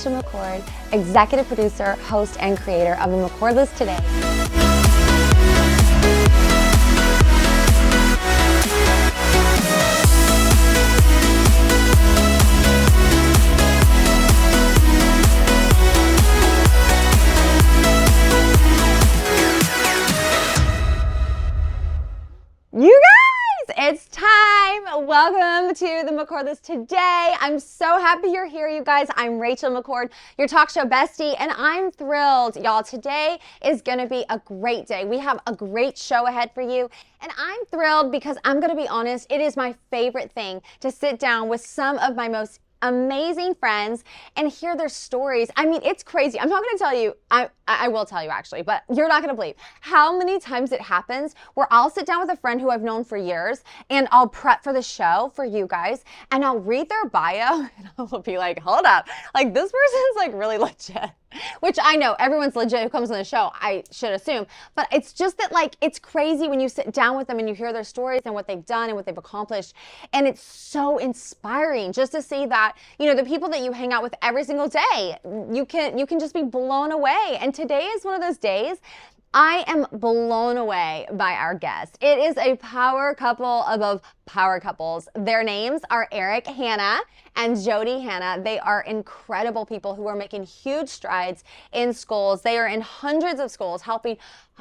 Rachel McCord, executive producer, host, and creator of the McCord List Today. You guys, it's time. Welcome to the McCord List Today. I'm so happy you're here, you guys. I'm Rachel McCord, your talk show bestie, and I'm thrilled. Y'all, today is going to be a great day. We have a great show ahead for you, and I'm thrilled because I'm going to be honest, it is my favorite thing to sit down with some of my most amazing friends and hear their stories. I mean, it's crazy. I'm not going to tell you, I will tell you actually, but you're not going to believe how many times it happens where I'll sit down with a friend who I've known for years and I'll prep for the show for you guys and I'll read their bio and I'll be like, hold up, like this person's like really legit. Which I know everyone's legit who comes on the show, I should assume. But it's just that like, it's crazy when you sit down with them and you hear their stories and what they've done and what they've accomplished. And it's so inspiring just to see that, you know, the people that you hang out with every single day, you can just be blown away. And today is one of those days I am blown away by our guest. It is a power couple above power couples. Their names are Eric Hanna and Jody Hanna. They are incredible people who are making huge strides in schools. They are in hundreds of schools helping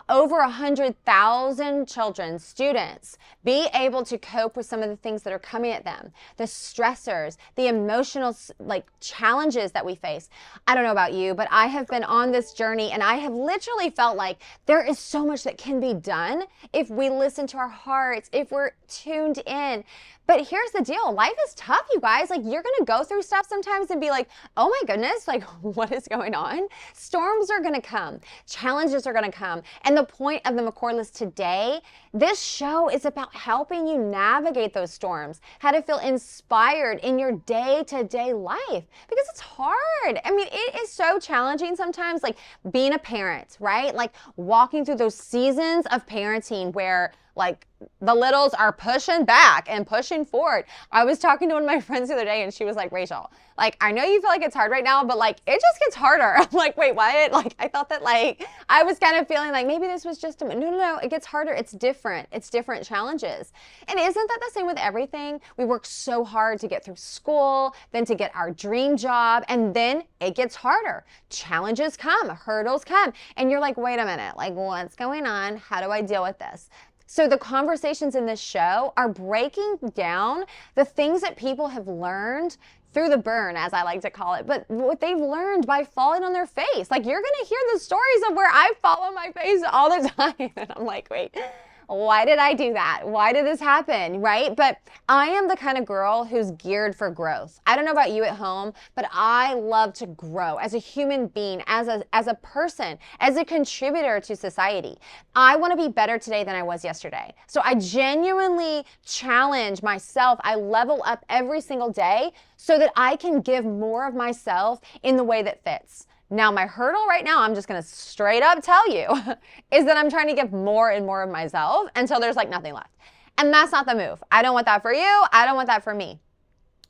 over 100,000 children, students, be able to cope with some of the things that are coming at them, the stressors, the emotional like challenges that we face. I don't know about you, but I have been on this journey and I have literally felt like there is so much that can be done if we listen to our hearts, if we're tuned in. But here's the deal. Life is tough, you guys. Like, you're going to go through stuff sometimes and be like, oh my goodness, like, what is going on? Storms are going to come. Challenges are going to come. And the point of the McCord List today, this show is about helping you navigate those storms, how to feel inspired in your day-to-day life, because it's hard. I mean, it is so challenging sometimes, like being a parent, right? Like walking through those seasons of parenting where like the littles are pushing back and pushing forward. I was talking to one of my friends the other day and she was like, Rachel, like, I know you feel like it's hard right now, but like, it just gets harder. I'm like, wait, what? Like, I thought that like, I was kind of feeling like maybe this was just no, it gets harder. It's different. It's different challenges. And isn't that the same with everything? We work so hard to get through school, then to get our dream job, and then it gets harder. Challenges come, hurdles come, and you're like, wait a minute, like, what's going on? How do I deal with this? So the conversations in this show are breaking down the things that people have learned through the burn, as I like to call it, but what they've learned by falling on their face. Like, you're going to hear the stories of where I fall on my face all the time. And I'm like, wait, why did I do that? Why did this happen, right? But I am the kind of girl who's geared for growth. I don't know about you at home, but I love to grow as a human being, as a person, as a contributor to society. I want to be better today than I was yesterday. So I genuinely challenge myself. I level up every single day so that I can give more of myself in the way that fits. Now, my hurdle right now, I'm just going to straight up tell you, is that I'm trying to give more and more of myself until there's like nothing left. And that's not the move. I don't want that for you. I don't want that for me.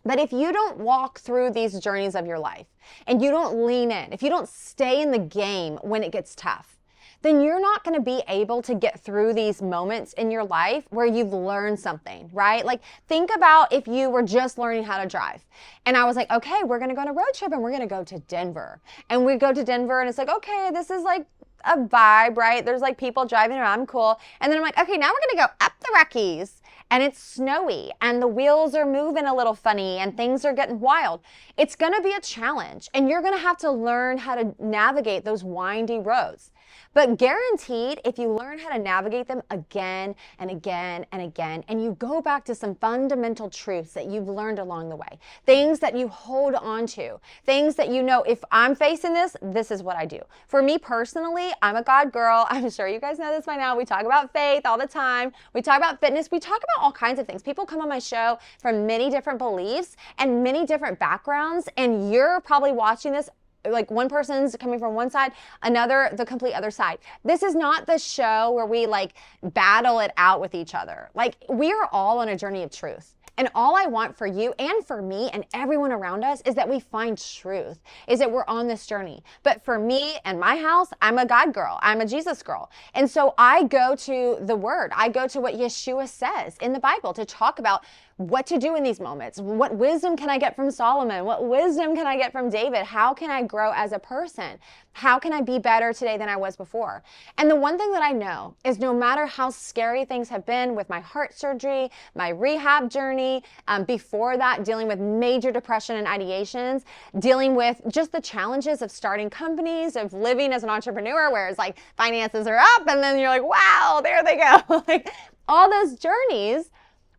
But if you don't walk through these journeys of your life and you don't lean in, if you don't stay in the game when it gets tough, then you're not going to be able to get through these moments in your life where you've learned something, right? Like, think about if you were just learning how to drive. And I was like, okay, we're going to go on a road trip and we're going to go to Denver. And we go to Denver and it's like, okay, this is like a vibe, right? There's like people driving around, cool. And then I'm like, okay, now we're going to go up the Rockies. And it's snowy and the wheels are moving a little funny and things are getting wild. It's going to be a challenge and you're going to have to learn how to navigate those windy roads. But guaranteed, if you learn how to navigate them again and again and again, and you go back to some fundamental truths that you've learned along the way, things that you hold on to, things that you know, if I'm facing this, this is what I do. For me personally, I'm a God girl. I'm sure you guys know this by now. We talk about faith all the time. We talk about fitness. We talk about all kinds of things. People come on my show from many different beliefs and many different backgrounds, and you're probably watching this like one person's coming from one side, another the complete other side. This is not the show where we like battle it out with each other. Like, we are all on a journey of truth. And all I want for you and for me and everyone around us is that we find truth, is that we're on this journey. But for me and my house, I'm a God girl. I'm a Jesus girl. And so I go to the word. I go to what Yeshua says in the Bible to talk about what to do in these moments. What wisdom can I get from Solomon? What wisdom can I get from David? How can I grow as a person? How can I be better today than I was before? And the one thing that I know is no matter how scary things have been with my heart surgery, my rehab journey, before that, dealing with major depression and ideations, dealing with just the challenges of starting companies, of living as an entrepreneur where it's like finances are up and then you're like, wow, there they go. Like all those journeys,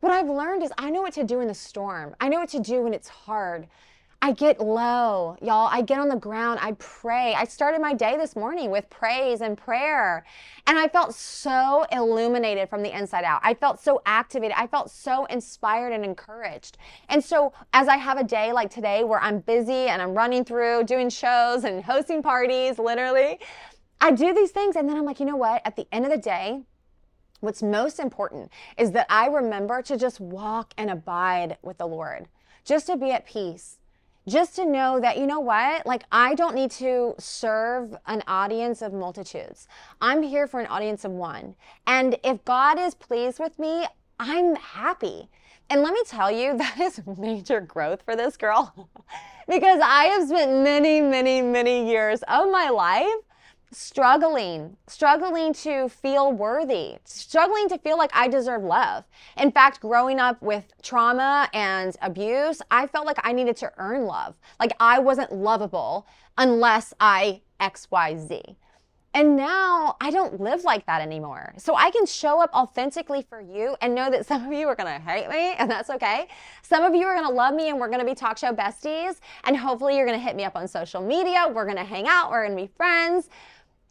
what I've learned is I know what to do in the storm. I know what to do when it's hard. I get low, y'all. I get on the ground. I pray. I started my day this morning with praise and prayer. And I felt so illuminated from the inside out. I felt so activated. I felt so inspired and encouraged. And so as I have a day like today where I'm busy and I'm running through doing shows and hosting parties, literally, I do these things. And then I'm like, you know what? At the end of the day, what's most important is that I remember to just walk and abide with the Lord, just to be at peace, just to know that, you know what, like I don't need to serve an audience of multitudes. I'm here for an audience of one. And if God is pleased with me, I'm happy. And let me tell you, that is major growth for this girl because I have spent many, many, many years of my life struggling to feel worthy, struggling to feel like I deserve love. In fact, growing up with trauma and abuse, I felt like I needed to earn love. Like I wasn't lovable unless I XYZ. And now I don't live like that anymore. So I can show up authentically for you and know that some of you are going to hate me, and that's okay. Some of you are going to love me and we're going to be talk show besties. And hopefully you're going to hit me up on social media. We're going to hang out. We're going to be friends.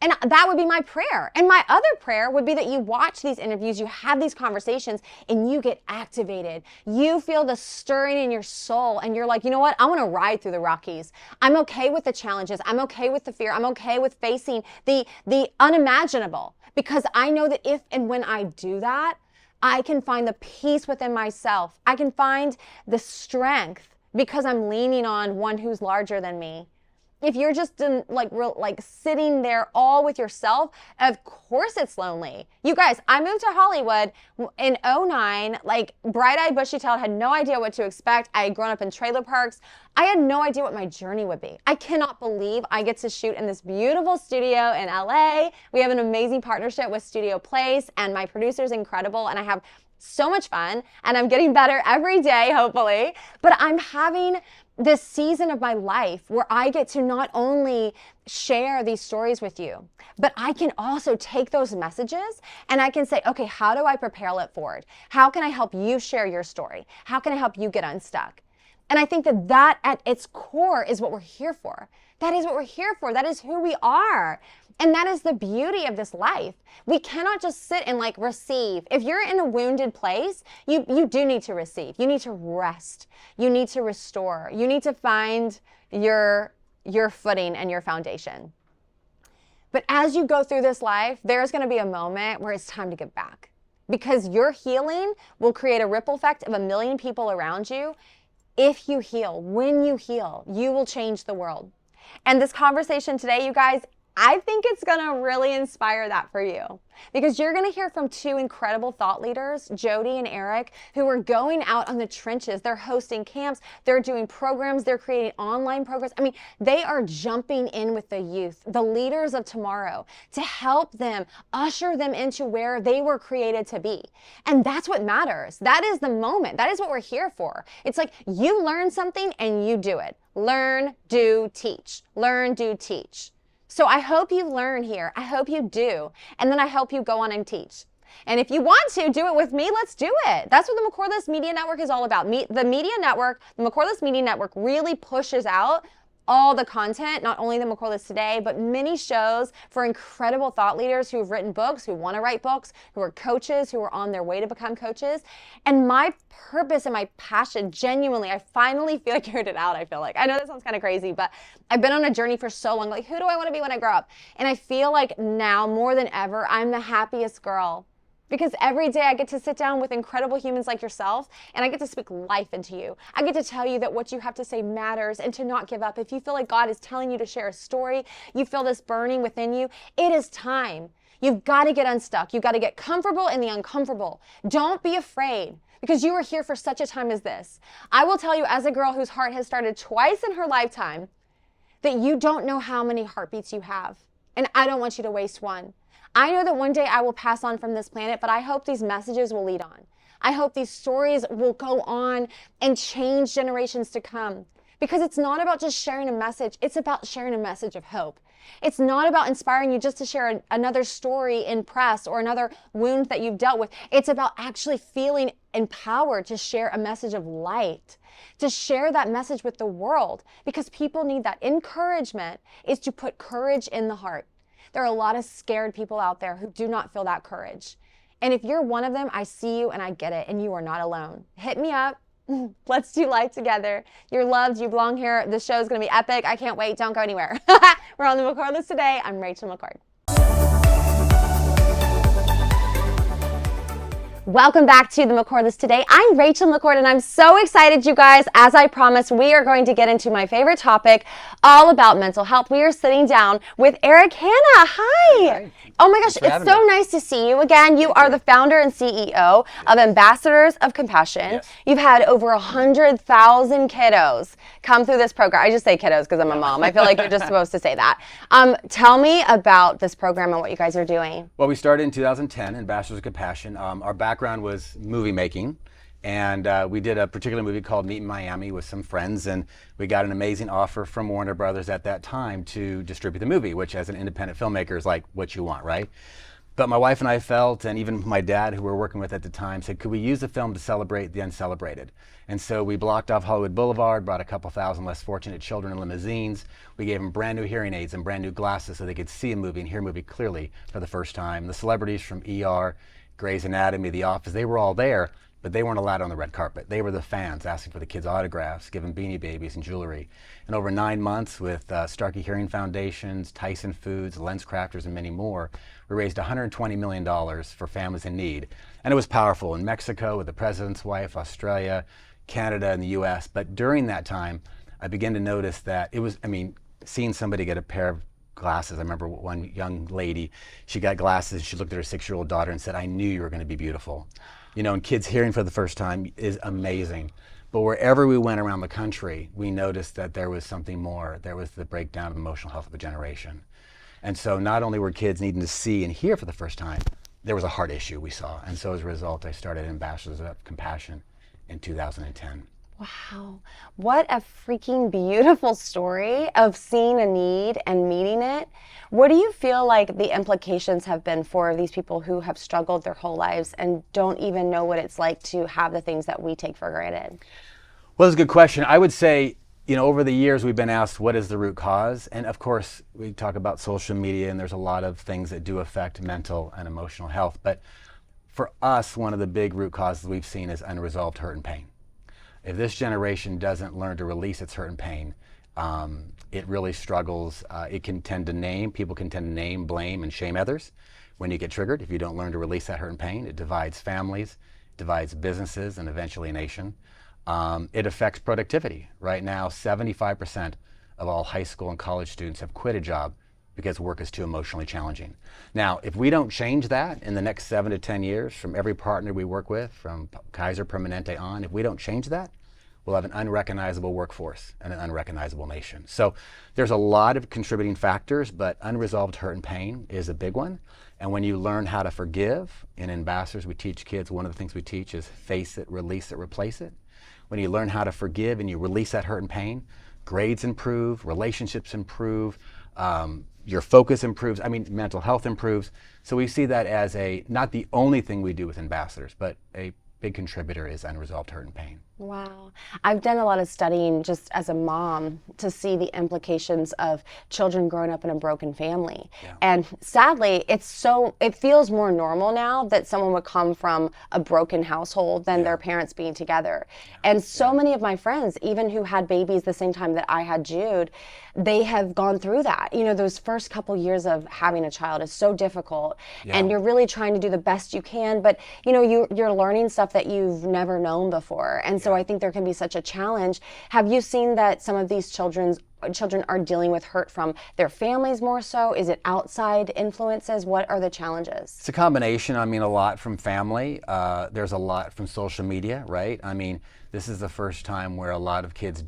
And that would be my prayer. And my other prayer would be that you watch these interviews, you have these conversations, and you get activated. You feel the stirring in your soul, and you're like, you know what? I want to ride through the Rockies. I'm okay with the challenges. I'm okay with the fear. I'm okay with facing the unimaginable, because I know that if and when I do that, I can find the peace within myself. I can find the strength because I'm leaning on one who's larger than me. If you're just like sitting there all with yourself, of course it's lonely. You guys, I moved to Hollywood in 2009, like bright-eyed, bushy-tailed, had no idea what to expect. I had grown up in trailer parks. I had no idea what my journey would be. I cannot believe I get to shoot in this beautiful studio in LA. We have an amazing partnership with Studio Place, and my producer's incredible, and I have so much fun, and I'm getting better every day, hopefully. But I'm having this season of my life where I get to not only share these stories with you, but I can also take those messages and I can say, okay, how do I propel it forward? How can I help you share your story? How can I help you get unstuck? And I think that at its core is what we're here for. That is what we're here for. That is who we are. And that is the beauty of this life. We cannot just sit and like receive. If you're in a wounded place, you do need to receive. You need to rest. You need to restore. You need to find your footing and your foundation. But as you go through this life, there's going to be a moment where it's time to give back. Because your healing will create a ripple effect of 1 million people around you. If you heal, when you heal, you will change the world. And this conversation today, you guys, I think it's going to really inspire that for you, because you're going to hear from two incredible thought leaders, Jody and Eric, who are going out on the trenches. They're hosting camps. They're doing programs. They're creating online programs. I mean, they are jumping in with the youth, the leaders of tomorrow, to help them, usher them into where they were created to be. And that's what matters. That is the moment. That is what we're here for. It's like you learn something and you do it. Learn, do, teach. Learn, do, teach. So I hope you learn here. I hope you do. And then I hope you go on and teach. And if you want to do it with me, let's do it. That's what the McCord List Media Network is all about. The Media Network, the McCord List Media Network really pushes out all the content, not only the McCord List Today, but many shows for incredible thought leaders who have written books, who want to write books, who are coaches, who are on their way to become coaches. And my purpose and my passion, genuinely, I finally figured it out, I feel like. I know that sounds kind of crazy, but I've been on a journey for so long. Like, who do I want to be when I grow up? And I feel like now, more than ever, I'm the happiest girl. because every day I get to sit down with incredible humans like yourself, and I get to speak life into you. I get to tell you that what you have to say matters and to not give up. If you feel like God is telling you to share a story, you feel this burning within you, it is time. You've got to get unstuck. You've got to get comfortable in the uncomfortable. Don't be afraid, because you are here for such a time as this. I will tell you, as a girl whose heart has started twice in her lifetime, that you don't know how many heartbeats you have. And I don't want you to waste one. I know that one day I will pass on from this planet, but I hope these messages will lead on. I hope these stories will go on and change generations to come. Because it's not about just sharing a message, it's about sharing a message of hope. It's not about inspiring you just to share another story in press or another wound that you've dealt with. It's about actually feeling empowered to share a message of light, to share that message with the world, because people need that. Encouragement is to put courage in the heart. There are a lot of scared people out there who do not feel that courage. And if you're one of them, I see you and I get it, and you are not alone. Hit me up. Let's do life together. You're loved. You belong here. This show is going to be epic. I can't wait. Don't go anywhere. We're on the McCord list today. I'm Rachel McCord. Welcome back to the McCord list today. I'm Rachel McCord, and I'm so excited, you guys. As I promised, we are going to get into my favorite topic, all about mental health. We are sitting down with Eric Hanna. Hi. Hi. Oh my gosh, it's so nice to see you again. You are the founder and CEO of Ambassadors of Compassion. Yes. You've had over 100,000 kiddos come through this program. I just say kiddos because I'm a mom. I feel like you're just supposed to say that. Tell me about this program and what you guys are doing. Well, we started in 2010, Ambassadors of Compassion. Our background was movie making, and we did a particular movie called Meet in Miami with some friends, and we got an amazing offer from Warner Brothers at that time to distribute the movie, which as an independent filmmaker is like what you want, right? But my wife and I felt, and even my dad, who we were working with at the time, said, could we use the film to celebrate the uncelebrated? And so we blocked off Hollywood Boulevard, brought a couple thousand less fortunate children in limousines. We gave them brand new hearing aids and brand new glasses so they could see a movie and hear a movie clearly for the first time. The celebrities from ER, Grey's Anatomy, The Office, they were all there, but they weren't allowed on the red carpet. They were the fans asking for the kids' autographs, giving Beanie Babies and jewelry. And over 9 months with Starkey Hearing Foundations, Tyson Foods, Lens Crafters, and many more, we raised $120 million for families in need. And it was powerful in Mexico with the president's wife, Australia, Canada, and the US. But during that time, I began to notice that it was, seeing somebody get a pair of glasses. I remember one young lady, she got glasses, she looked at her 6-year-old daughter and said, I knew you were going to be beautiful. You know, and kids hearing for the first time is amazing. But wherever we went around the country, we noticed that there was something more. There was the breakdown of emotional health of a generation. And so not only were kids needing to see and hear for the first time, there was a heart issue we saw. And so as a result, I started Ambassadors of Compassion in 2010. Wow. What a freaking beautiful story of seeing a need and meeting it. What do you feel like the implications have been for these people who have struggled their whole lives and don't even know what it's like to have the things that we take for granted? Well, that's a good question. I would say, over the years we've been asked what is the root cause? And of course, we talk about social media and there's a lot of things that do affect mental and emotional health. But for us, one of the big root causes we've seen is unresolved hurt and pain. If this generation doesn't learn to release its hurt and pain, it really struggles. People can tend to name, blame, and shame others when you get triggered. If you don't learn to release that hurt and pain, it divides families, divides businesses, and eventually a nation. It affects productivity. Right now, 75% of all high school and college students have quit a job because work is too emotionally challenging. Now, if we don't change that in the next 7 to 10 years, from every partner we work with, from Kaiser Permanente on, if we don't change that, we'll have an unrecognizable workforce and an unrecognizable nation. So there's a lot of contributing factors, but unresolved hurt and pain is a big one. And when you learn how to forgive, in Ambassadors we teach kids, one of the things we teach is face it, release it, replace it. When you learn how to forgive and you release that hurt and pain, grades improve, relationships improve, your focus improves, mental health improves. So we see that as not the only thing we do with Ambassadors, but a big contributor is unresolved hurt and pain. Wow. I've done a lot of studying just as a mom to see the implications of children growing up in a broken family. Yeah. And sadly, it feels more normal now that someone would come from a broken household than their parents being together. And so many of my friends, even who had babies the same time that I had Jude, they have gone through that. You know, those first couple years of having a child is so difficult, and you're really trying to do the best you can, but you know, you're learning stuff that you've never known before. And so I think there can be such a challenge. Have you seen that some of these children are dealing with hurt from their families more so? Is it outside influences? What are the challenges? It's a combination. I mean, a lot from family. There's a lot from social media, right? I mean, this is the first time where a lot of kids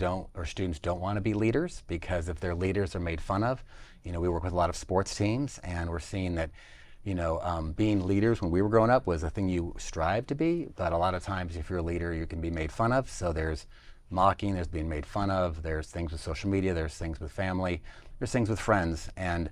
students don't want to be leaders, because if their leaders are made fun of, you know, we work with a lot of sports teams, and we're seeing that, you know, being leaders when we were growing up was a thing you strive to be, but a lot of times if you're a leader, you can be made fun of. So there's mocking, there's being made fun of, there's things with social media, there's things with family, there's things with friends. And,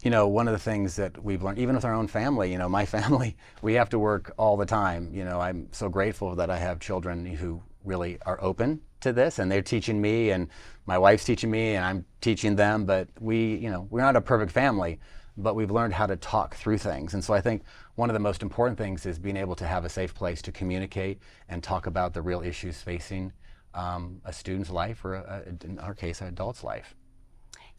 you know, one of the things that we've learned, even with our own family, you know, my family, we have to work all the time. You know, I'm so grateful that I have children who really are open to this, and they're teaching me, and my wife's teaching me, and I'm teaching them. But you know, we're not a perfect family, but we've learned how to talk through things. And so I think one of the most important things is being able to have a safe place to communicate and talk about the real issues facing a student's life, or in our case, an adult's life.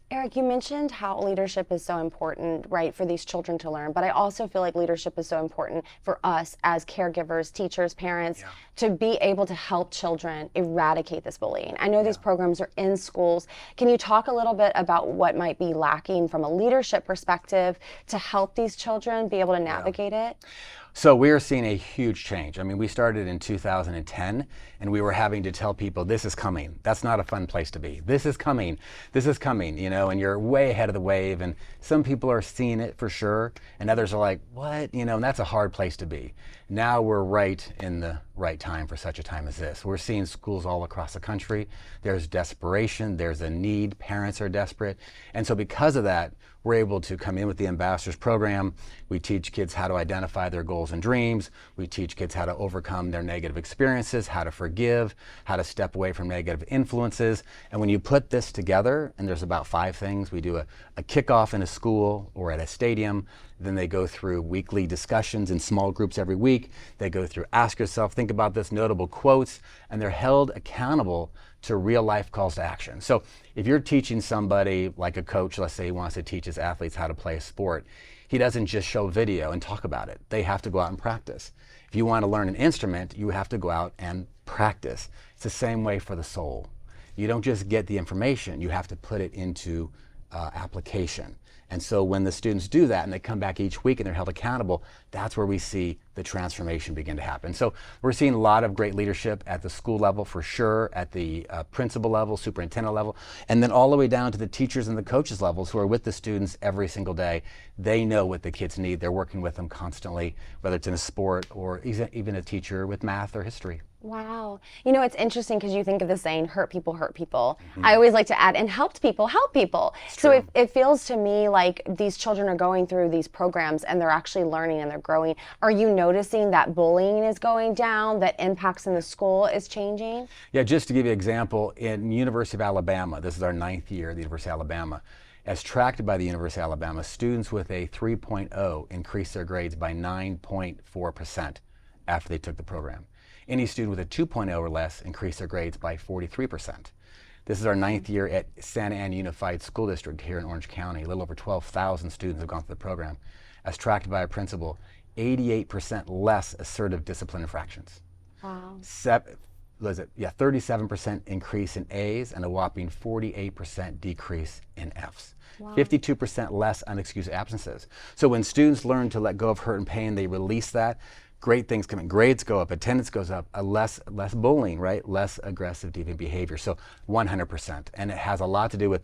Eric, you mentioned how leadership is so important, right, for these children to learn, but I also feel like leadership is so important for us as caregivers, teachers, parents, to be able to help children eradicate this bullying. I know these programs are in schools. Can you talk a little bit about what might be lacking from a leadership perspective to help these children be able to navigate it? So we're seeing a huge change. I mean, we started in 2010, and we were having to tell people, this is coming. That's not a fun place to be. This is coming. This is coming, you know, and you're way ahead of the wave. And some people are seeing it for sure, and others are like, what? You know, and that's a hard place to be. Now we're right in the right time for such a time as this. We're seeing schools all across the country. There's desperation. There's a need. Parents are desperate. And so because of that, we're able to come in with the Ambassadors program. We teach kids how to identify their goals and dreams. We teach kids how to overcome their negative experiences, how to forgive, how to step away from negative influences. And when you put this together, and there's about 5 things, we do a kickoff in a school or at a stadium. Then they go through weekly discussions in small groups every week. They go through ask yourself, think about this, notable quotes, and they're held accountable to real life calls to action. So if you're teaching somebody, like a coach, let's say he wants to teach his athletes how to play a sport, he doesn't just show video and talk about it. They have to go out and practice. If you want to learn an instrument, you have to go out and practice. It's the same way for the soul. You don't just get the information, you have to put it into application. And so when the students do that and they come back each week and they're held accountable, that's where we see the transformation begin to happen. So we're seeing a lot of great leadership at the school level for sure, at the principal level, superintendent level, and then all the way down to the teachers and the coaches levels who are with the students every single day. They know what the kids need. They're working with them constantly, whether it's in a sport or even a teacher with math or history. Wow. You know, it's interesting because you think of the saying, hurt people, hurt people. I always like to add, and helped people, help people. So it feels to me like these children are going through these programs and they're actually learning and they're growing. Are you noticing that bullying is going down, that impacts in the school is changing? Yeah, just to give you an example, in University of Alabama, this is our 9th year at the University of Alabama, as tracked by the University of Alabama, students with a 3.0 increased their grades by 9.4% after they took the program. Any student with a 2.0 or less increased their grades by 43%. This is our 9th year at Santa Ana Unified School District here in Orange County. A little over 12,000 students have gone through the program. As tracked by a principal, 88% less assertive discipline infractions. Wow. 37% increase in A's and a whopping 48% decrease in F's. Wow. 52% less unexcused absences. So when students learn to let go of hurt and pain, they release that. Great things come in. Grades go up, attendance goes up, less bullying, right? Less aggressive, deviant behavior. So 100%. And it has a lot to do with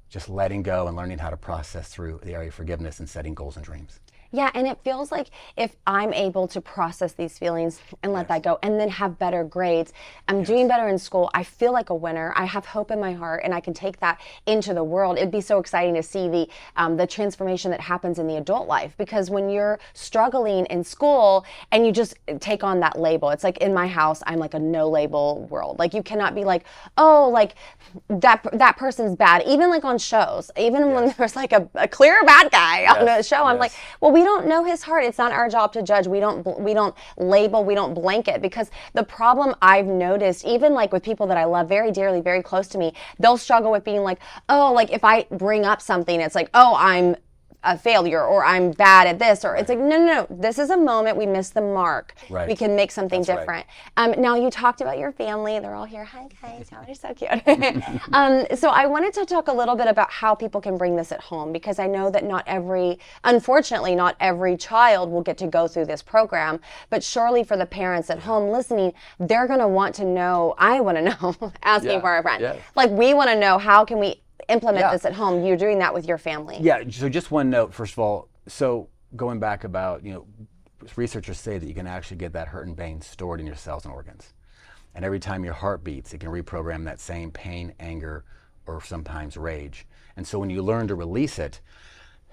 just letting go and learning how to process through the area of forgiveness and setting goals and dreams. Yeah, and it feels like if I'm able to process these feelings and let that go and then have better grades, I'm doing better in school, I feel like a winner. I have hope in my heart and I can take that into the world. It'd be so exciting to see the transformation that happens in the adult life, because when you're struggling in school and you just take on that label, it's like in my house, I'm like a no label world. Like you cannot be like, oh, like that person's bad. Even like on shows, even when there's like a clear bad guy on a show, I'm like, well, we don't know his heart. It's not our job to judge. We don't label, we don't blanket, because the problem I've noticed, even like with people that I love very dearly, very close to me, they'll struggle with being like, oh, like if I bring up something, it's like, oh, I'm a failure, or I'm bad at this, or it's like, no, this is a moment we missed the mark. Right. We can make something different. Now you talked about your family. They're all here. Hi guys, y'all are so cute. So I wanted to talk a little bit about how people can bring this at home, because I know that unfortunately, not every child will get to go through this program, but surely for the parents at home listening, they're going to want to know, I want to know, asking for our friend. Like we want to know, how can we implement this at home? You're doing that with your family. Yeah, so just one note, first of all, so going back about, researchers say that you can actually get that hurt and pain stored in your cells and organs. And every time your heart beats, it can reprogram that same pain, anger, or sometimes rage. And so when you learn to release it,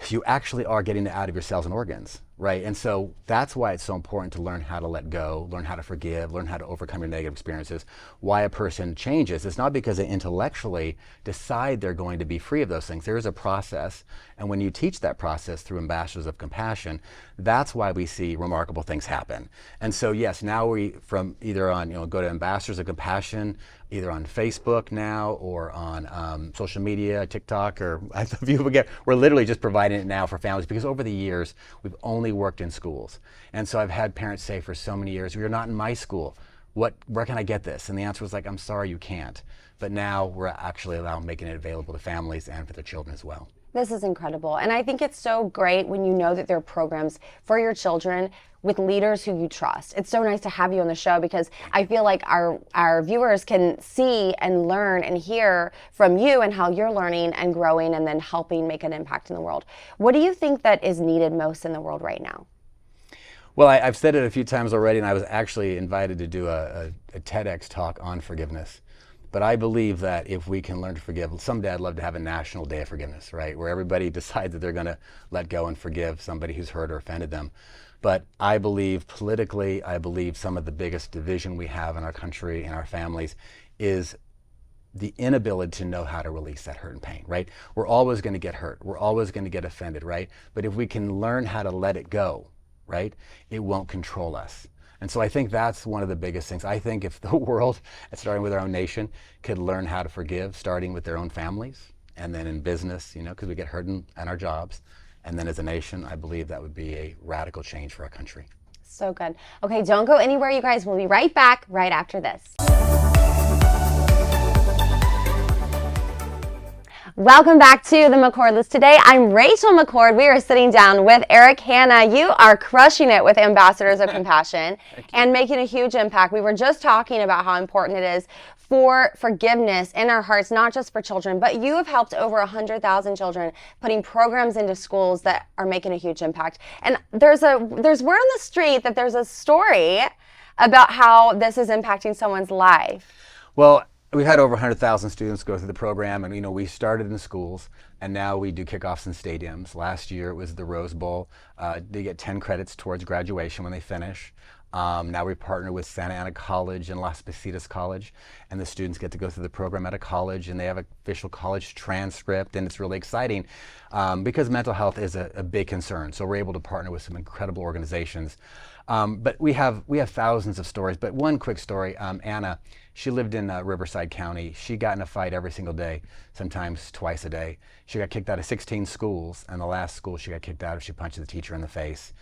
you actually are getting it out of your cells and organs, right? And so that's why it's so important to learn how to let go, learn how to forgive, learn how to overcome your negative experiences. Why a person changes, it's not because they intellectually decide they're going to be free of those things. There is a process, and when you teach that process through Ambassadors of Compassion, that's why we see remarkable things happen. And so yes, now we, from either on, go to Ambassadors of Compassion, either on Facebook now or on social media, TikTok, or if you forget, we're literally just providing it now for families, because over the years, we've only worked in schools. And so I've had parents say for so many years, you're not in my school. Where can I get this? And the answer was like, I'm sorry, you can't. But now we're actually making it available to families and for their children as well. This is incredible. And I think it's so great when you know that there are programs for your children with leaders who you trust. It's so nice to have you on the show, because I feel like our viewers can see and learn and hear from you and how you're learning and growing and then helping make an impact in the world. What do you think that is needed most in the world right now? Well, I've said it a few times already, and I was actually invited to do a TEDx talk on forgiveness. But I believe that if we can learn to forgive, someday I'd love to have a national day of forgiveness, right? Where everybody decides that they're going to let go and forgive somebody who's hurt or offended them. But I believe politically, I believe some of the biggest division we have in our country and our families is the inability to know how to release that hurt and pain, right? We're always going to get hurt. We're always going to get offended, right? But if we can learn how to let it go, right, it won't control us. And so I think that's one of the biggest things. I think if the world, starting with our own nation, could learn how to forgive, starting with their own families, and then in business, because we get hurt in our jobs, and then as a nation, I believe that would be a radical change for our country. So good. Okay, don't go anywhere, you guys. We'll be right back right after this. Welcome back to the McCord List. Today, I'm Rachel McCord. We are sitting down with Eric Hanna. You are crushing it with Ambassadors of Compassion and making a huge impact. We were just talking about how important it is for forgiveness in our hearts, not just for children, but you have helped over 100,000 children, putting programs into schools that are making a huge impact. And there's word on the street that there's a story about how this is impacting someone's life. Well, we've had over 100,000 students go through the program, and we started in schools, and now we do kickoffs in stadiums. Last year it was the Rose Bowl. They get 10 credits towards graduation when they finish. Now we partner with Santa Ana College and Las Positas College, and the students get to go through the program at a college, and they have an official college transcript, and it's really exciting because mental health is a big concern. So we're able to partner with some incredible organizations. But we have thousands of stories. But one quick story, Anna, she lived in Riverside County. She got in a fight every single day, sometimes twice a day. She got kicked out of 16 schools, and the last school she got kicked out of, she punched the teacher in the face.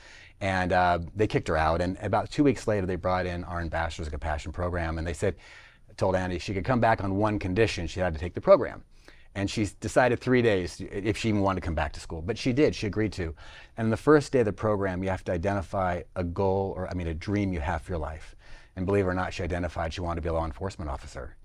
And they kicked her out. And about 2 weeks later, they brought in our Ambassadors of Compassion program, and they told Andy she could come back on one condition: she had to take the program. And she decided 3 days if she even wanted to come back to school. But she did, she agreed to. And the first day of the program, you have to identify a goal, a dream you have for your life. And believe it or not, she identified she wanted to be a law enforcement officer.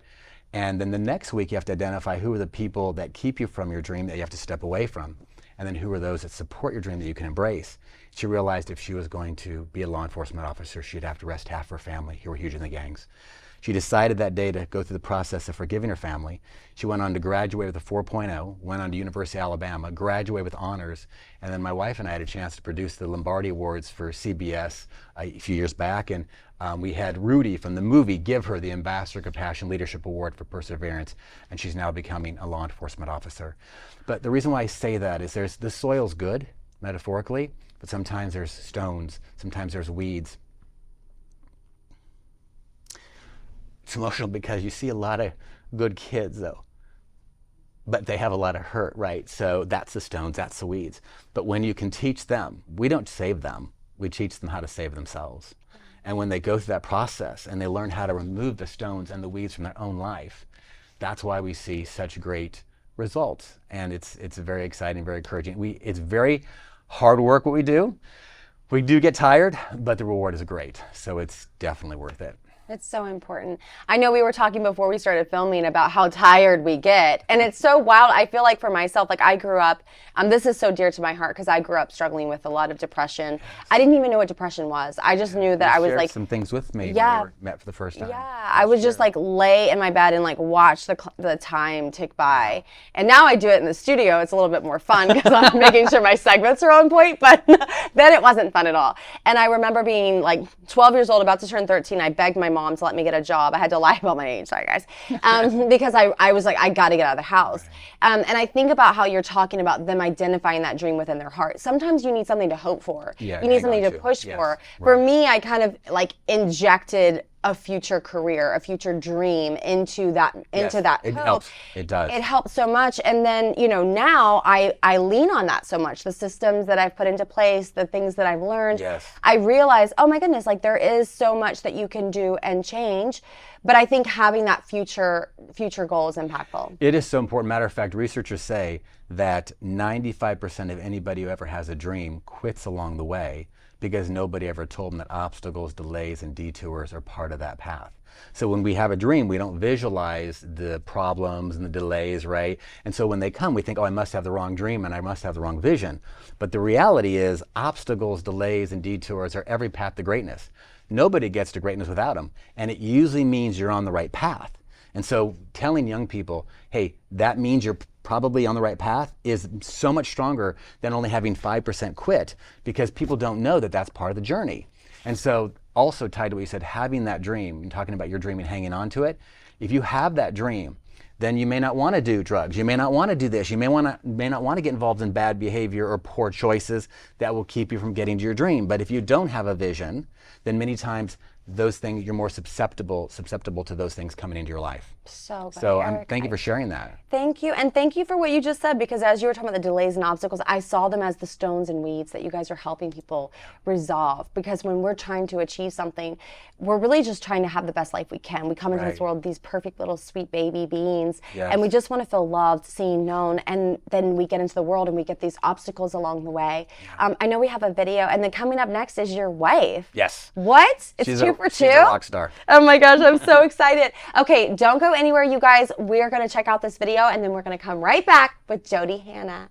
And then the next week, you have to identify who are the people that keep you from your dream that you have to step away from. and then who are those that support your dream that you can embrace. She realized if she was going to be a law enforcement officer, she'd have to rest half her family who were huge in the gangs. She decided that day to go through the process of forgiving her family. She went on to graduate with a 4.0, went on to University of Alabama, graduated with honors, and then my wife and I had a chance to produce the Lombardi Awards for CBS a few years back, and we had Rudy from the movie give her the Ambassador Compassion Leadership Award for Perseverance, and she's now becoming a law enforcement officer. But the reason why I say that is the soil's good, metaphorically, but sometimes there's stones, sometimes there's weeds. It's emotional because you see a lot of good kids, though, but they have a lot of hurt, right? So that's the stones, that's the weeds. But when you can teach them, we don't save them, we teach them how to save themselves. And when they go through that process and they learn how to remove the stones and the weeds from their own life, that's why we see such great results. And it's very exciting, very encouraging. It's very hard work what we do. We do get tired, but the reward is great. So it's definitely worth it. It's so important. I know we were talking before we started filming about how tired we get. And it's so wild. I feel like for myself, like I grew up, this is so dear to my heart because I grew up struggling with a lot of depression. I didn't even know what depression was. I just knew that I was like, some things with me when we met for the first time. Yeah, I would just like lay in my bed and like watch the time tick by. And now I do it in the studio. It's a little bit more fun because I'm making sure my segments are on point, but then it wasn't fun at all. And I remember being like 12 years old, about to turn 13. I begged my mom to let me get a job. I had to lie about my age, sorry guys, because I was like, I got to get out of the house. And I think about how you're talking about them identifying that dream within their heart. Sometimes you need something to hope for. Yeah, you need something to push for. For me, I kind of like injected a future career, a future dream into that hope. It helps. It does. It helps so much. And then, now I lean on that so much. The systems that I've put into place, the things that I've learned. Yes. I realize, oh my goodness, like there is so much that you can do and change. But I think having that future goal is impactful. It is so important. Matter of fact, researchers say that 95% of anybody who ever has a dream quits along the way because nobody ever told them that obstacles, delays, and detours are part of that path. So when we have a dream, we don't visualize the problems and the delays, right? And so when they come, we think, oh, I must have the wrong dream and I must have the wrong vision. But the reality is obstacles, delays, and detours are every path to greatness. Nobody gets to greatness without them. And it usually means you're on the right path. And so telling young people, hey, that means you're probably on the right path is so much stronger than only having 5% quit, because people don't know that that's part of the journey. And so also tied to what you said, having that dream and talking about your dream and hanging on to it, if you have that dream, then you may not want to do drugs. You may not want to do this. You may not want to get involved in bad behavior or poor choices that will keep you from getting to your dream. But if you don't have a vision, then many times those things, you're more susceptible to those things coming into your life. So thank you for sharing that. Thank you. And thank you for what you just said, because as you were talking about the delays and obstacles, I saw them as the stones and weeds that you guys are helping people resolve. Because when we're trying to achieve something, we're really just trying to have the best life we can. We come into this world, these perfect little sweet baby beings, and we just want to feel loved, seen, known. And then we get into the world and we get these obstacles along the way. I know we have a video, and then coming up next is your wife. Yes. What? It's 2 for 2? She's a rock star. Oh my gosh, I'm so excited. Okay, don't go anywhere, you guys. We're going to check out this video, and then we're going to come right back with Jody Hanna.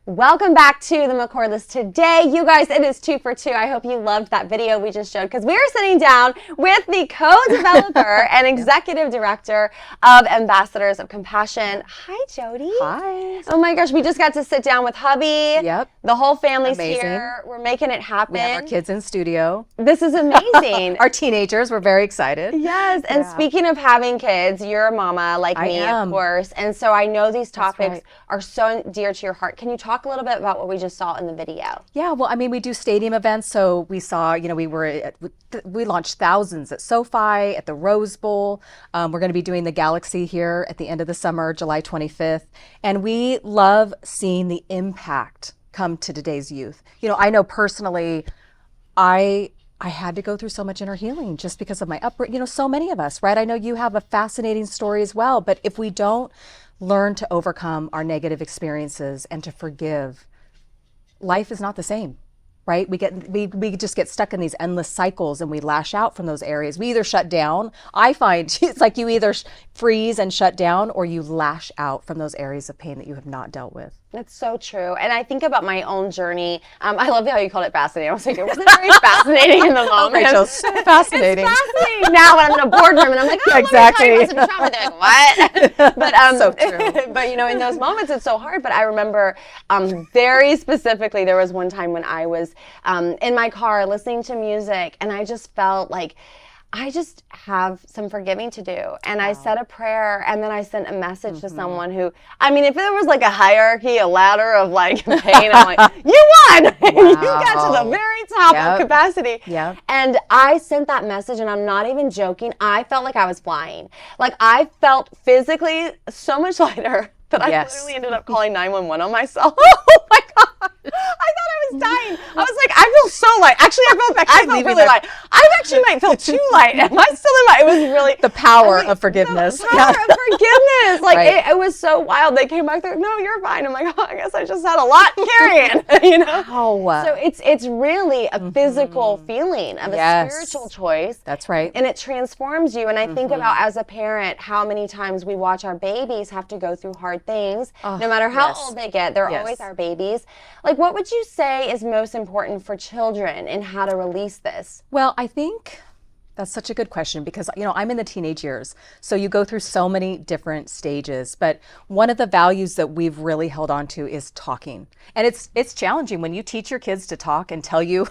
Welcome back to the McCord List. Today, you guys, it is 2 for 2. I hope you loved that video we just showed, because we are sitting down with the co-developer and executive director of Ambassadors of Compassion. Hi, Jody. Hi. Oh my gosh, we just got to sit down with hubby. Yep. The whole family's Amazing. here. We're making it happen. We have our kids in studio. This is amazing. Our teenagers, we're very excited. Yes, and speaking of having kids, you're a mama like me, of course. And so I know these topics are so dear to your heart. Can you talk a little bit about what we just saw in the video? Yeah, well, I mean, we do stadium events. So we saw, we launched thousands at SoFi, at the Rose Bowl. We're going to be doing the Galaxy here at the end of the summer, July 25th. And we love seeing the impact come to today's youth. I know personally, I had to go through so much inner healing just because of my upbringing. So many of us, right? I know you have a fascinating story as well, but if we don't learn to overcome our negative experiences and to forgive, life is not the same. right? We just get stuck in these endless cycles and we lash out from those areas. We either shut down. I find it's like you either freeze and shut down, or you lash out from those areas of pain that you have not dealt with. That's so true. And I think about my own journey. I love how you called it fascinating. I was like, it wasn't very fascinating in the moment. Rachel, so fascinating. It's fascinating now when I'm in a boardroom and I'm like, oh, Exactly. let me tell you about some trauma. They're like, what? But So true. but you know, in those moments, it's so hard. But I remember very specifically, there was one time when I was in my car listening to music, and I just felt like I just have some forgiving to do. And I said a prayer, and then I sent a message to someone who, I mean, if there was like a hierarchy, a ladder of like pain, I'm like, you won! You got to the very top of capacity. Yep. And I sent that message, and I'm not even joking. I felt like I was flying. Like I felt physically so much lighter that I literally ended up calling 911 on myself. Oh my God. I thought I was dying. I was like, I feel so light. Actually, I felt really light. I actually might feel too light. Am I still in my? It was really the power of forgiveness. The power of forgiveness. Like it was so wild. They came back. They're like, no, you're fine. I'm like, oh, I guess I just had a lot carrying. You know. Wow. So it's really a physical feeling of a spiritual choice. That's right. And it transforms you. And I think about as a parent how many times we watch our babies have to go through hard things. No matter how old they get, they're always our babies. Like, what would you say is most important for children in how to release this? Well, I think that's such a good question because, you know, I'm in the teenage years. So you go through so many different stages. But one of the values that we've really held on to is talking. And it's challenging when you teach your kids to talk and tell you,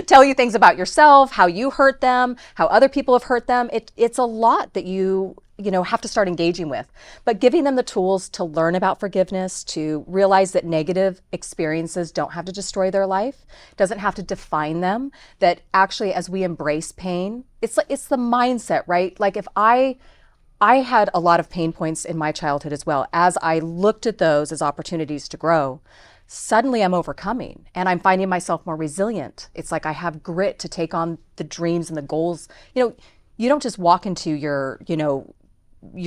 tell you things about yourself, how you hurt them, how other people have hurt them. It's a lot that you have to start engaging with, but giving them the tools to learn about forgiveness, to realize that negative experiences don't have to destroy their life, doesn't have to define them, that actually as we embrace pain, it's the mindset, right? Like if I had a lot of pain points in my childhood as well. As I looked at those as opportunities to grow, suddenly I'm overcoming and I'm finding myself more resilient. It's like I have grit to take on the dreams and the goals. You don't just walk into your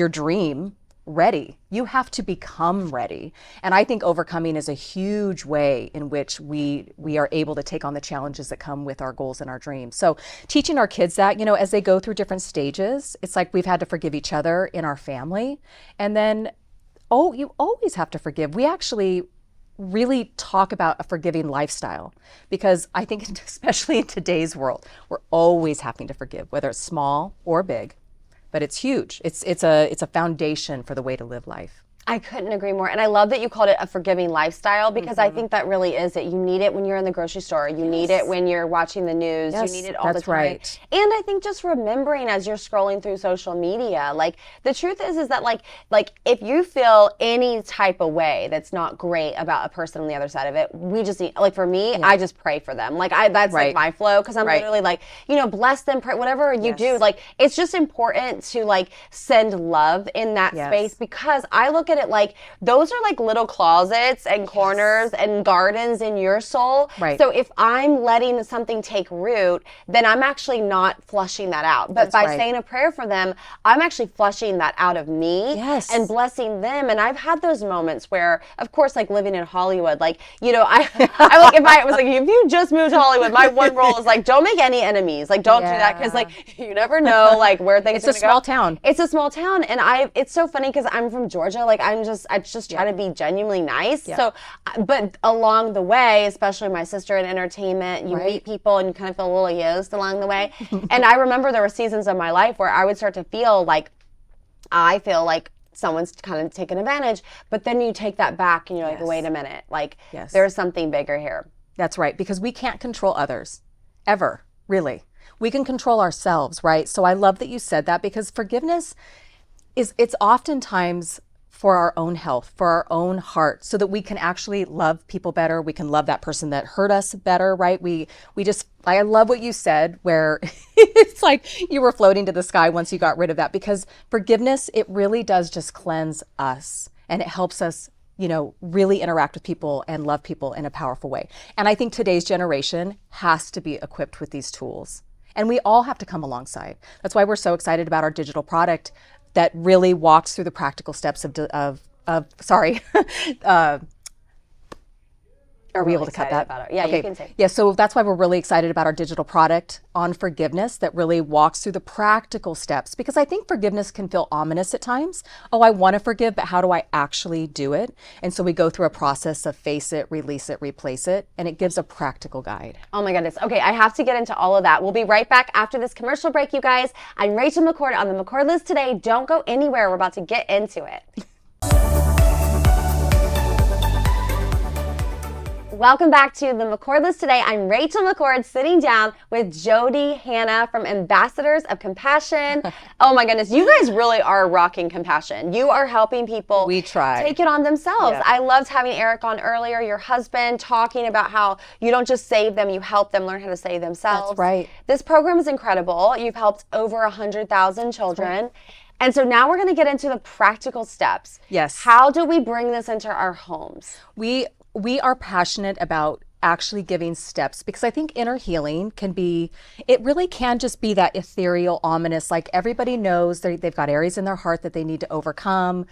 dream ready. You have to become ready. And I think overcoming is a huge way in which we are able to take on the challenges that come with our goals and our dreams. So teaching our kids that, as they go through different stages, it's like we've had to forgive each other in our family. And then, you always have to forgive. We actually really talk about a forgiving lifestyle because I think especially in today's world, we're always having to forgive, whether it's small or big. But it's huge. It's a foundation for the way to live life. I couldn't agree more. And I love that you called it a forgiving lifestyle because I think that really is it. You need it when you're in the grocery store. You need it when you're watching the news. You need it all the time. Right. And I think just remembering as you're scrolling through social media, like the truth is that like if you feel any type of way that's not great about a person on the other side of it, we just need, like for me, I just pray for them. Like that's like my flow because I'm literally like, bless them, pray, whatever you do. Like it's just important to like send love in that space because I look at it like those are like little closets and corners and gardens in your soul. Right. So if I'm letting something take root, then I'm actually not flushing that out. But by saying a prayer for them, I'm actually flushing that out of me and blessing them. And I've had those moments where, of course, like living in Hollywood, like, I like if I was like, if you just moved to Hollywood, my one rule is like, don't make any enemies. Like, don't do that because like you never know like where things are going to go. It's a small town. It's a small town. And it's so funny because I'm from Georgia. Like I just try to be genuinely nice. So, but along the way, especially my sister in entertainment, you meet people and you kind of feel a little used along the way. And I remember there were seasons of my life where I would start to feel like someone's kind of taken advantage, but then you take that back and you're like, wait a minute, like there's something bigger here. That's right, because we can't control others, ever, really. We can control ourselves, right? So I love that you said that because forgiveness it's oftentimes for our own health, for our own heart, so that we can actually love people better. We can love that person that hurt us better, right? I love what you said where it's like you were floating to the sky once you got rid of that because forgiveness, it really does just cleanse us and it helps us, really interact with people and love people in a powerful way. And I think today's generation has to be equipped with these tools and we all have to come alongside. That's why we're so excited about our digital product that really walks through the practical steps Are we really able to cut excited that? about it. Yeah, you can say. Yeah, so that's why we're really excited about our digital product on forgiveness that really walks through the practical steps, because I think forgiveness can feel ominous at times. Oh, I want to forgive, but how do I actually do it? And so we go through a process of face it, release it, replace it, and it gives a practical guide. Oh my goodness. Okay, I have to get into all of that. We'll be right back after this commercial break, you guys. I'm Rachel McCord on the McCord List today. Don't go anywhere. We're about to get into it. Welcome back to the McCord List today. I'm Rachel McCord sitting down with Jody Hanna from Ambassadors of Compassion. Oh my goodness, you guys really are rocking compassion. You are helping people We try. take it on themselves. Yep. I loved having Eric on earlier, your husband, talking about how you don't just save them, you help them learn how to save themselves. That's right. This program is incredible. You've helped over 100,000 children. And so now we're going to get into the practical steps. Yes. How do we bring this into our homes? We are passionate about actually giving steps, because I think inner healing it really can just be that ethereal, ominous, like everybody knows they've got areas in their heart that they need to overcome,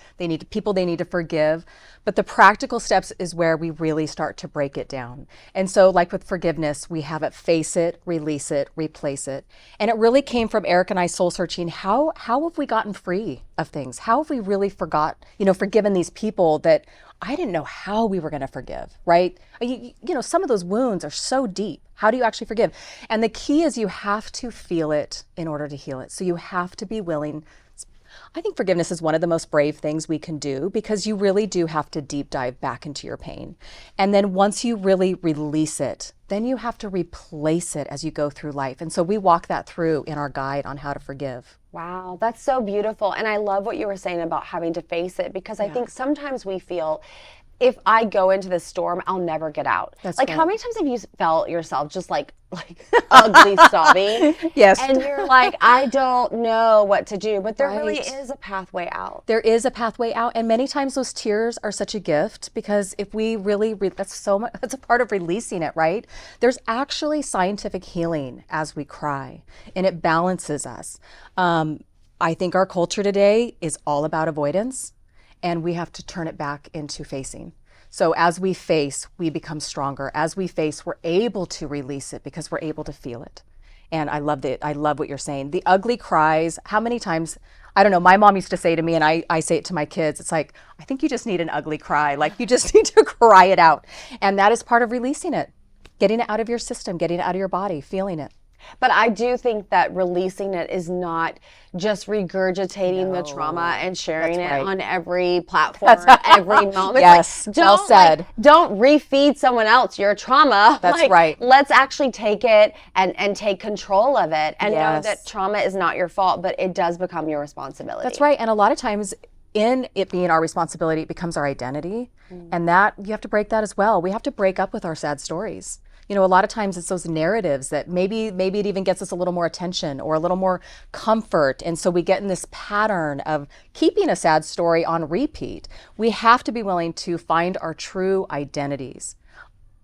people they need to forgive. But the practical steps is where we really start to break it down. And so like with forgiveness, we have it face it, release it, replace it. And it really came from Eric and I soul searching. How have we gotten free of things? How have we really forgiven these people that I didn't know how we were going to forgive, right? Some of those wounds are so deep. How do you actually forgive? And the key is you have to feel it in order to heal it. So you have to be willing. I think forgiveness is one of the most brave things we can do, because you really do have to deep dive back into your pain. And then once you really release it, then you have to replace it as you go through life. And so we walk that through in our guide on how to forgive. Wow, that's so beautiful. And I love what you were saying about having to face it, because I think sometimes we feel, if I go into this storm, I'll never get out. That's like, right. how many times have you felt yourself just like ugly sobbing? Yes. And you're like, I don't know what to do, but there really Right. is a pathway out. There is a pathway out, and many times those tears are such a gift, because if we really, that's so much, that's a part of releasing it, right? There's actually scientific healing as we cry, and it balances us. I think our culture today is all about avoidance, and we have to turn it back into facing. So as we face, we become stronger. As we face, we're able to release it because we're able to feel it. And I love what you're saying. The ugly cries, how many times, I don't know, my mom used to say to me, and I say it to my kids, it's like, I think you just need an ugly cry. Like, you just need to cry it out. And that is part of releasing it, getting it out of your system, getting it out of your body, feeling it. But I do think that releasing it is not just regurgitating the trauma and sharing it on every platform, every moment. Yes, Like, well said. Don't refeed someone else your trauma. That's right. Let's actually take it and take control of it, and know Yes. that trauma is not your fault, but it does become your responsibility. That's right. And a lot of times, in it being our responsibility, it becomes our identity. And that, you have to break that as well. We have to break up with our sad stories. A lot of times it's those narratives that maybe it even gets us a little more attention or a little more comfort. And so we get in this pattern of keeping a sad story on repeat. We have to be willing to find our true identities.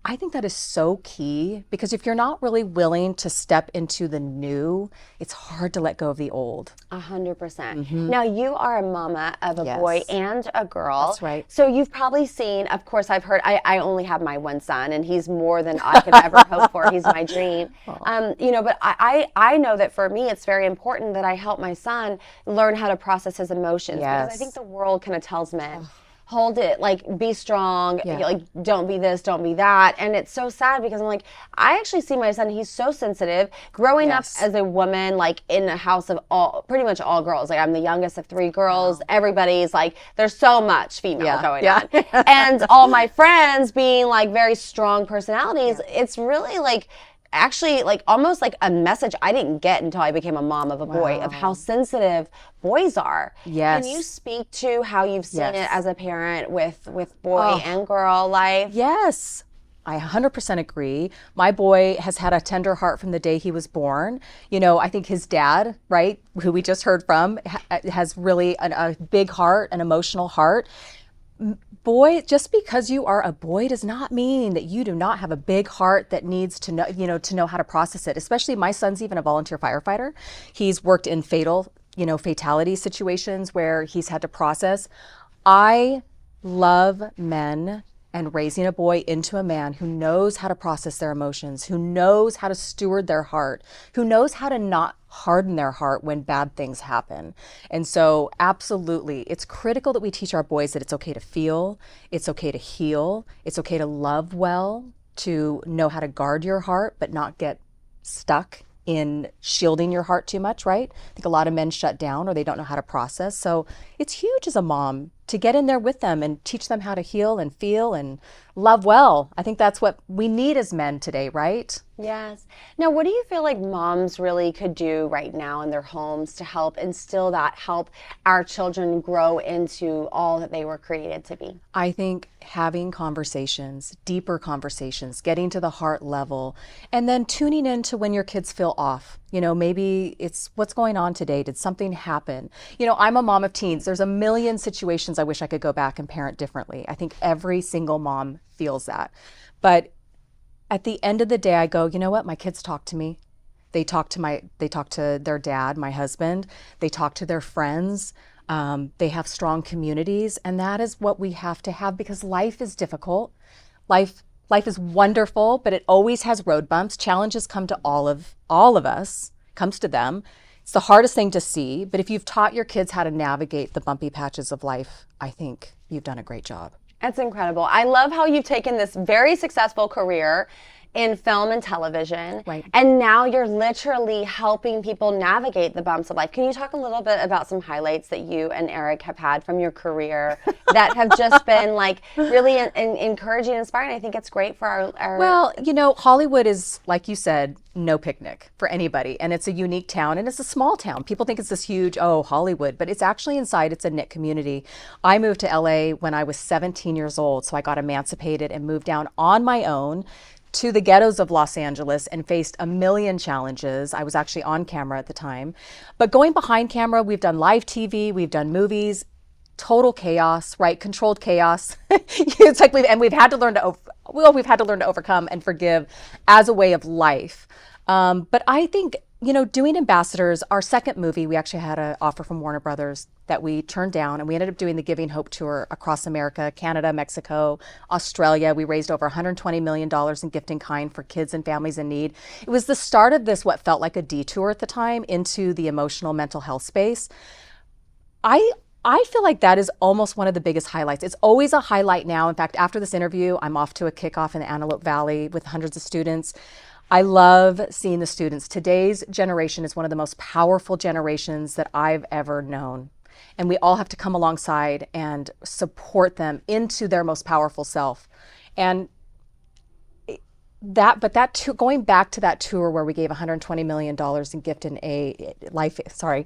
I think that is so key, because if you're not really willing to step into the new, it's hard to let go of the old. 100%. Now, you are a mama of a boy and a girl. That's right. So you've probably seen, of course, I've heard, I only have my one son, and he's more than I could ever hope for. He's my dream. But I know that for me, it's very important that I help my son learn how to process his emotions. Because I think the world kind of tells men, hold it, like, be strong, like, don't be this, don't be that. And it's so sad, because I'm like, I actually see my son, he's so sensitive. Growing up as a woman, like, in a house of pretty much all girls, like, I'm the youngest of 3 girls, everybody's like, there's so much female going on. And all my friends being like very strong personalities, it's really like, actually, like, almost like a message I didn't get until I became a mom of a boy, of how sensitive boys are. Yes. Can you speak to how you've seen it as a parent with boy and girl life? Yes. I 100% agree. My boy has had a tender heart from the day he was born. I think his dad, right, who we just heard from, has really a big heart, an emotional heart. Boy, just because you are a boy does not mean that you do not have a big heart that needs to know how to process it. Especially, my son's even a volunteer firefighter. He's worked in fatality situations where he's had to process. I love men and raising a boy into a man who knows how to process their emotions, who knows how to steward their heart, who knows how to not harden their heart when bad things happen. And so absolutely, it's critical that we teach our boys that it's okay to feel, it's okay to heal, it's okay to love well, to know how to guard your heart, but not get stuck in shielding your heart too much, right? I think a lot of men shut down or they don't know how to process. So it's huge as a mom to get in there with them and teach them how to heal and feel and love well. I think that's what we need as men today, right? Yes. Now, what do you feel like moms really could do right now in their homes to help instill that, help our children grow into all that they were created to be? I think having conversations, deeper conversations, getting to the heart level, and then tuning into when your kids feel off. You know, maybe it's what's going on today. Did something happen? You know, I'm a mom of teens. There's a million situations I wish I could go back and parent differently. I think every single mom feels that. But at the end of the day, I go, you know what? My kids talk to me. They talk to their dad, my husband. They talk to their friends. They have strong communities, and that is what we have to have because life is difficult. Life is wonderful, but it always has road bumps. Challenges come to all of us, comes to them. It's the hardest thing to see, but if you've taught your kids how to navigate the bumpy patches of life, I think you've done a great job. That's incredible. I love how you've taken this very successful career in film and television, Right. and now you're literally helping people navigate the bumps of life. Can you talk a little bit about some highlights that you and Eric have had from your career that have just been like really encouraging and inspiring? I think it's great for our Well, you know, Hollywood is, like you said, no picnic for anybody. And it's a unique town and it's a small town. People think it's this huge, oh, Hollywood, but it's actually inside, it's a knit community. I moved to LA when I was 17 years old. So I got emancipated and moved down on my own to the ghettos of Los Angeles and faced a million challenges. I was actually on camera at the time. But going behind camera, we've done live TV, we've done movies, total chaos, right? Controlled chaos. It's like we've had to learn to overcome and forgive as a way of life. But I think, you know, doing Ambassadors, our second movie, we actually had an offer from Warner Brothers that we turned down, and we ended up doing the Giving Hope tour across America, Canada, Mexico, Australia. We raised over $120 million in gift in kind for kids and families in need. It was the start of this, what felt like a detour at the time, into the emotional mental health space. I feel like that is almost one of the biggest highlights. It's always a highlight now. In fact, after this interview, I'm off to a kickoff in the Antelope Valley with hundreds of students. I love seeing the students. Today's generation is one of the most powerful generations that I've ever known. And we all have to come alongside and support them into their most powerful self. And going back to that tour where we gave $120 million in gift in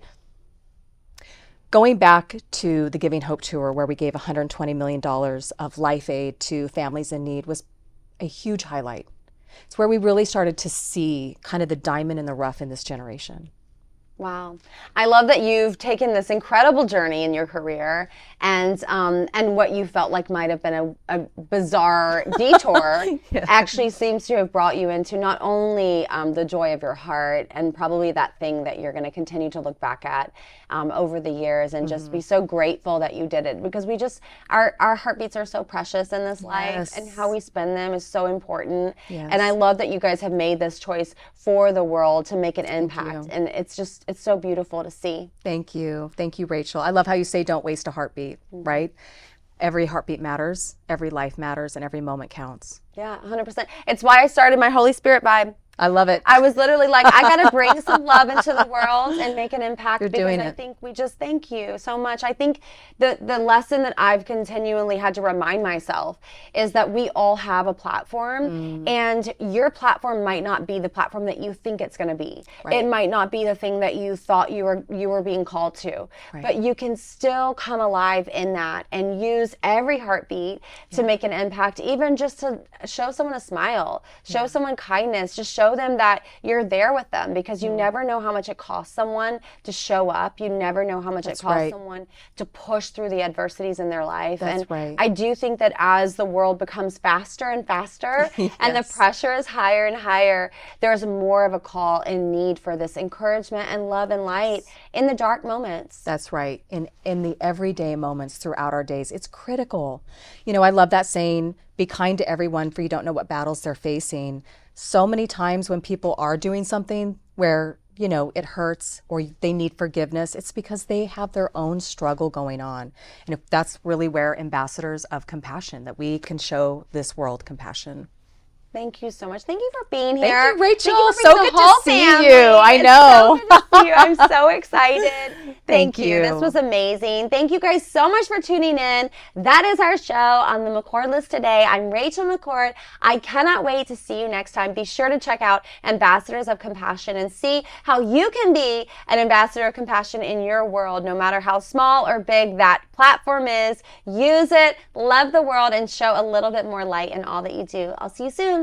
going back to the Giving Hope tour where we gave $120 million of life aid to families in need was a huge highlight. It's where we really started to see kind of the diamond in the rough in this generation. Wow. I love that you've taken this incredible journey in your career and what you felt like might have been a bizarre detour Yeah. actually seems to have brought you into not only the joy of your heart and probably that thing that you're going to continue to look back at over the years and just be so grateful that you did it, because we just, our heartbeats are so precious in this life, and how we spend them is so important. Yes. And I love that you guys have made this choice for the world to make an impact. And it's so beautiful to see. Thank you. Thank you, Rachel. I love how you say don't waste a heartbeat, right? Every heartbeat matters, every life matters, and every moment counts. Yeah, 100%. It's why I started my Holy Spirit vibe. I love it. I was literally like, I got to bring some love into the world and make an impact. You're because doing I it. think we just thank you so much. I think the lesson that I've continually had to remind myself is that we all have a platform, and your platform might not be the platform that you think it's going to be. Right. It might not be the thing that you thought you were being called to, Right. but you can still come alive in that and use every heartbeat to make an impact, even just to show someone a smile, show someone kindness, just show them that you're there with them, because you never know how much it costs someone to show up. You never know how much it costs right. someone to push through the adversities in their life. That's and right. I do think that as the world becomes faster and faster and the Yes. pressure is higher and higher, there's more of a call and need for this encouragement and love and light in the dark moments. That's right. In the everyday moments throughout our days, it's critical. You know, I love that saying, be kind to everyone, for you don't know what battles they're facing. So many times when people are doing something where, you know, it hurts or they need forgiveness, it's because they have their own struggle going on. And if that's really where ambassadors of compassion, that we can show this world compassion. Thank you so much. Thank you for being here. Thank you, Rachel. Thank you for So bringing good the whole to see family. you. I It's know. so good to see you. I'm so excited. Thank you. you. This was amazing. Thank you guys so much for tuning in. That is our show on the McCord List today. I'm Rachel McCord. I cannot wait to see you next time. Be sure to check out Ambassadors of Compassion and see how you can be an ambassador of compassion in your world, no matter how small or big that platform is. Use it, love the world, and show a little bit more light in all that you do. I'll see you soon.